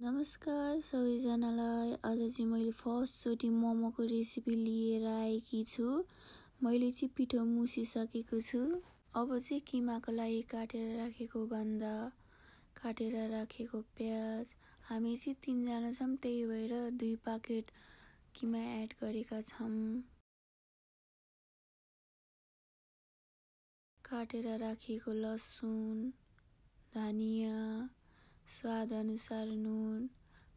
नमस्कार सबैजनालाई। आज चाहिँ मैले फर्स्टचोटि मोमोको रेसिपी लिएर आएकी छु। मैले चाहिँ पिठो मुसिसकेको छु। अब चाहिँ किमाको लागि काटेर राखेको बान्दा, काटेर राखेको प्याज, हामी चाहिँ 3 जना छौँ, त्यही भएर 2 प्याकेट किमा एड गरेका छौँ। काटेर राखेको लसुन, धनिया, स्वाद अनुसार नुन,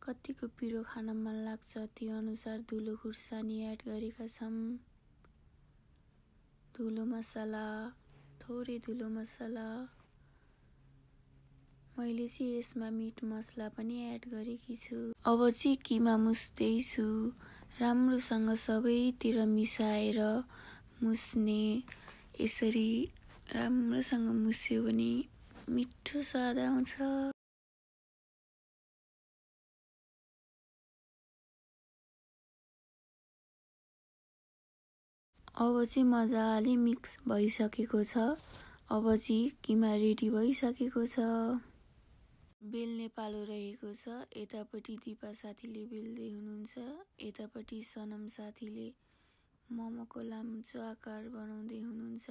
कतिको पिरो खान मन लाग्छ त्यो अनुसार धुलो खुर्सानी एड गरेका छौँ। धुलो मसला, थोरै धुलो मसला, मैले चाहिँ यसमा मिट मसला पनि एड गरेकी छु। अब चाहिँ किमा मुस्दैछु। राम्रोसँग सबैतिर मिसाएर मुस्ने, यसरी राम्रोसँग मुस्यो भने मिठो स्वाद आउँछ। अब चाहिँ मजाले मिक्स भइसकेको छ। अब चाहिँ किमा रेडी भइसकेको छ। बेल्ने पालो रहेको छ। यतापट्टि दिपा साथीले बेल्दै हुनुहुन्छ, यतापट्टि सनम साथीले मोमोको लाम्चो आकार बनाउँदै हुनुहुन्छ।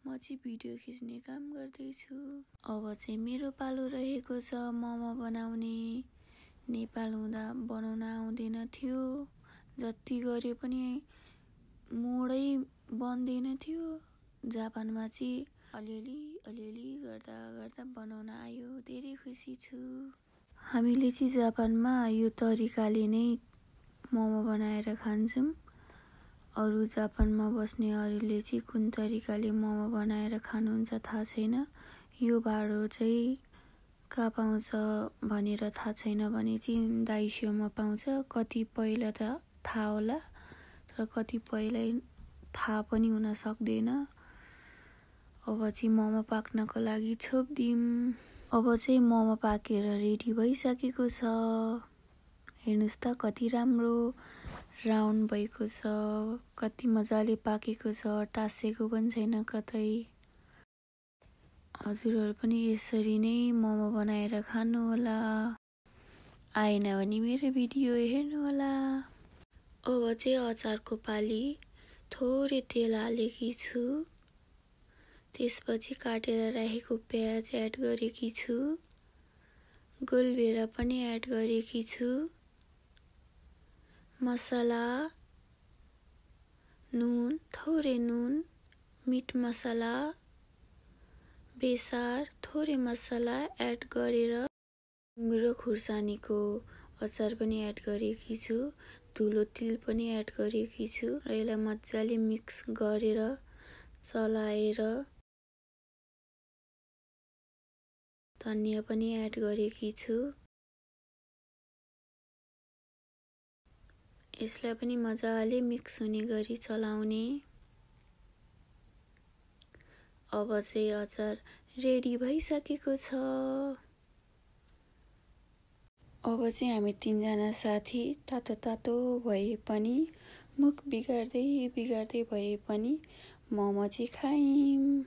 म चाहिँ भिडियो खिच्ने काम गर्दैछु। अब चाहिँ मेरो पालो रहेको छ मोमो बनाउने। नेपाल हुँदा बनाउन आउँदैन थियो, जति गरे पनि मोडै बन्दैन थियो। जापानमा चाहिँ अलिअलि गर्दा बनाउन आयो। धेरै खुसी छु। हामीले चाहिँ जापानमा यो तरिकाले नै मोमो बनाएर खान्छौँ। अरू जापानमा बस्नेहरूले चाहिँ कुन तरिकाले मोमो बनाएर खानुहुन्छ थाहा छैन। यो भाँडो चाहिँ कहाँ पाउँछ भनेर थाहा छैन भने चाहिँ दाइसियोमा पाउँछ। कति पहिला त थाहा होला, तर कति पहिल्यै थाहा पनि हुन सक्दैन। अब चाहिँ मोमो पाक्नको लागि छोप्दियौँ। अब चाहिँ मोमो पाकेर रेडी भइसकेको छ। हेर्नुहोस् त कति राम्रो राउन्ड भएको छ, कति मजाले पाकेको छ, टाँसेको पनि छैन कतै। हजुरहरू पनि यसरी नै मोमो बनाएर खानु होला। आएन भने मेरो भिडियो हेर्नु होला। अब चाहिँ अचारको पाली। थोरै तेल हालेकी छु, त्यसपछि काटेर राखेको प्याज एड गरेकी छु, गोलभेरा पनि एड गरेकी छु, मसला, नुन, थोरै नुन, मिट मसला, बेसार, थोरै मसला एड गरेर र खुर्सानीको अचार पनि एड गरेकी छु, धुलो तिल पनि एड गरेकी छु र यसलाई मजाले मिक्स गरेर चलाएर धनिया पनि एड गरेकी छु। यसलाई पनि मजाले मिक्स हुने गरी चलाउने। अब चाहिँ अचार रेडी भइसकेको छ। अब चाहिँ हामी 3 जना साथी तातो भए पनि, मुख बिगार्दै भए पनि मोमो चाहिँ खायौँ।